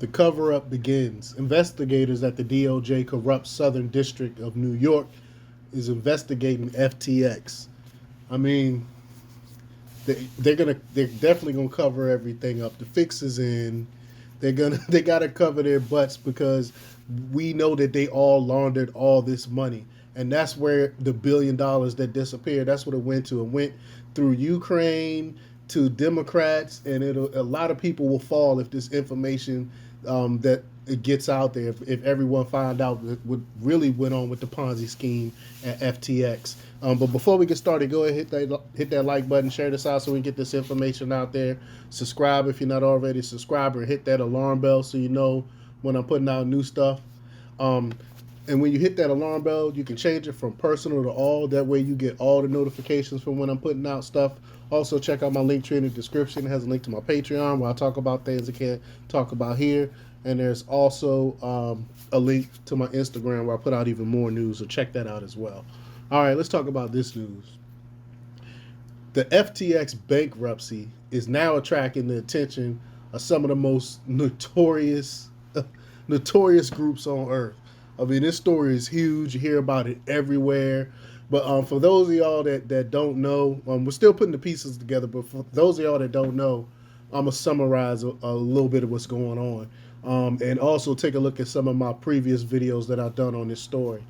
The cover-up begins. Investigators at the DOJ corrupt Southern District of New York is investigating FTX. I mean, they're definitely gonna cover everything up. The fix is in. They gotta cover their butts because we know that they all laundered all this money, and that's where the $1 billion that disappeared. That's what it went to. It went through Ukraine to Democrats, and a lot of people will fall if this information that it gets out there. If everyone find out what really went on with the Ponzi scheme at FTX. But before we get started, go ahead hit that like button, share this out so we can get this information out there. Subscribe if you're not already a subscriber, and hit that alarm bell so you know when I'm putting out new stuff. And when you hit that alarm bell, you can change it from personal to all. That way you get all the notifications from when I'm putting out stuff. Also, check out my link tree in the description. It has a link to my Patreon where I talk about things I can't talk about here. And there's also a link to my Instagram where I put out even more news. So check that out as well. All right, let's talk about this news. The FTX bankruptcy is now attracting the attention of some of the most notorious groups on earth. I mean, this story is huge. You hear about it everywhere. But for those of y'all that don't know, we're still putting the pieces together. But for those of y'all that don't know, I'm going to summarize a little bit of what's going on. And also take a look at some of my previous videos that I've done on this story.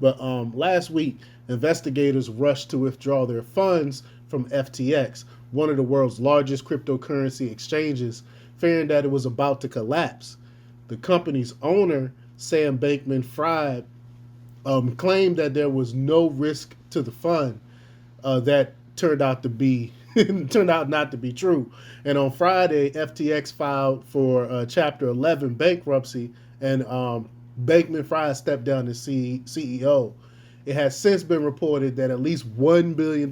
But last week, investigators rushed to withdraw their funds from FTX, one of the world's largest cryptocurrency exchanges, fearing that it was about to collapse. The company's owner, Sam Bankman-Fried, claimed that there was no risk to the fund. That turned out not to be true. And on Friday, FTX filed for Chapter 11 bankruptcy, and Bankman-Fried stepped down as CEO. It has since been reported that at least $1 billion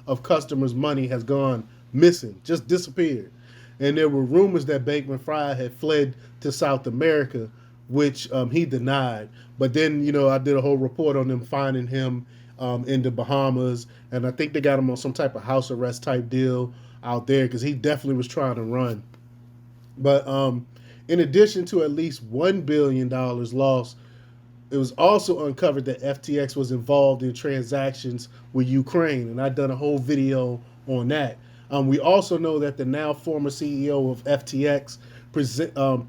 of customers' money has gone missing, just disappeared. And there were rumors that Bankman-Fried had fled to South America, which he denied. But then, I did a whole report on them finding him in the Bahamas, and I think they got him on some type of house arrest type deal out there because he definitely was trying to run. But in addition to at least $1 billion lost, it was also uncovered that FTX was involved in transactions with Ukraine, and I've done a whole video on that. We also know that the now former CEO of FTX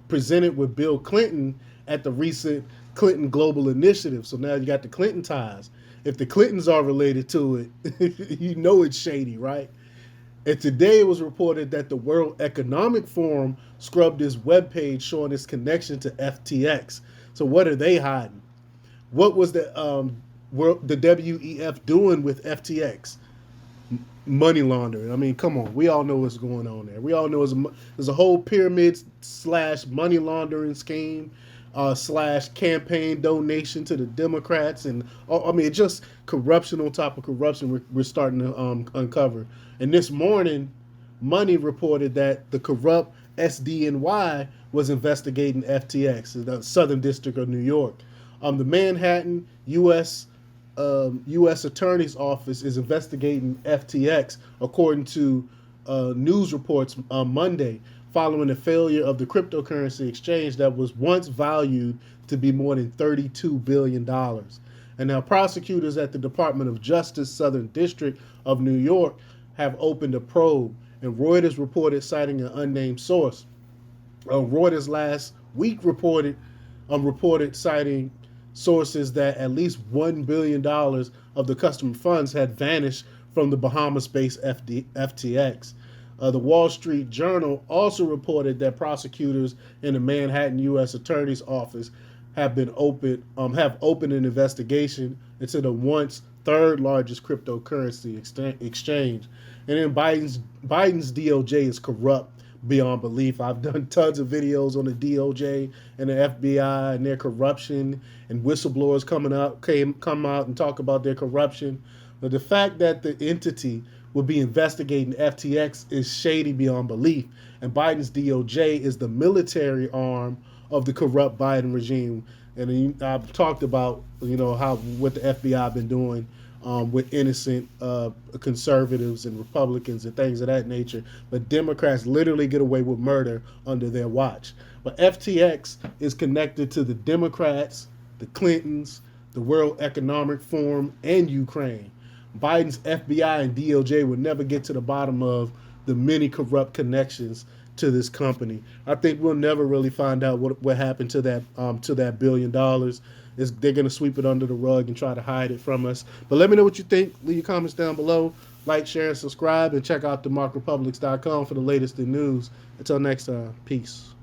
presented with Bill Clinton at the recent Clinton Global Initiative. So now you got the Clinton ties. If the Clintons are related to it, you know it's shady, right? And today it was reported that the World Economic Forum scrubbed his webpage showing its connection to FTX. So what are they hiding? What was the WEF doing with FTX? Money laundering. I mean, come on. We all know what's going on there. We all know there's a whole pyramid / money laundering scheme / campaign donation to the Democrats. And I mean, just corruption on top of corruption we're starting to uncover. And this morning, Money reported that the corrupt SDNY was investigating FTX, the Southern District of New York. The Manhattan U.S. Attorney's Office is investigating FTX, according to news reports on Monday, following the failure of the cryptocurrency exchange that was once valued to be more than $32 billion. And now prosecutors at the Department of Justice Southern District of New York have opened a probe, and Reuters reported, citing an unnamed source. Reuters last week reported citing sources that at least $1 billion of the customer funds had vanished from the Bahamas-based FTX. The Wall Street Journal also reported that prosecutors in the Manhattan U.S. Attorney's Office have opened an investigation into the once third largest cryptocurrency exchange. And then Biden's DOJ is corrupt beyond belief. I've done tons of videos on the DOJ and the FBI and their corruption, and whistleblowers come out and talk about their corruption. But the fact that the entity will be investigating FTX is shady beyond belief. And Biden's DOJ is the military arm of the corrupt Biden regime. And I've talked about, what the FBI been doing with innocent conservatives and Republicans and things of that nature. But Democrats literally get away with murder under their watch. But FTX is connected to the Democrats, the Clintons, the World Economic Forum, and Ukraine. Biden's FBI and DOJ would never get to the bottom of the many corrupt connections to this company. I think we'll never really find out what happened to that $1 billion. They're going to sweep it under the rug and try to hide it from us. But let me know what you think. Leave your comments down below. Like, share, and subscribe. And check out themarkrepublics.com for the latest in news. Until next time, peace.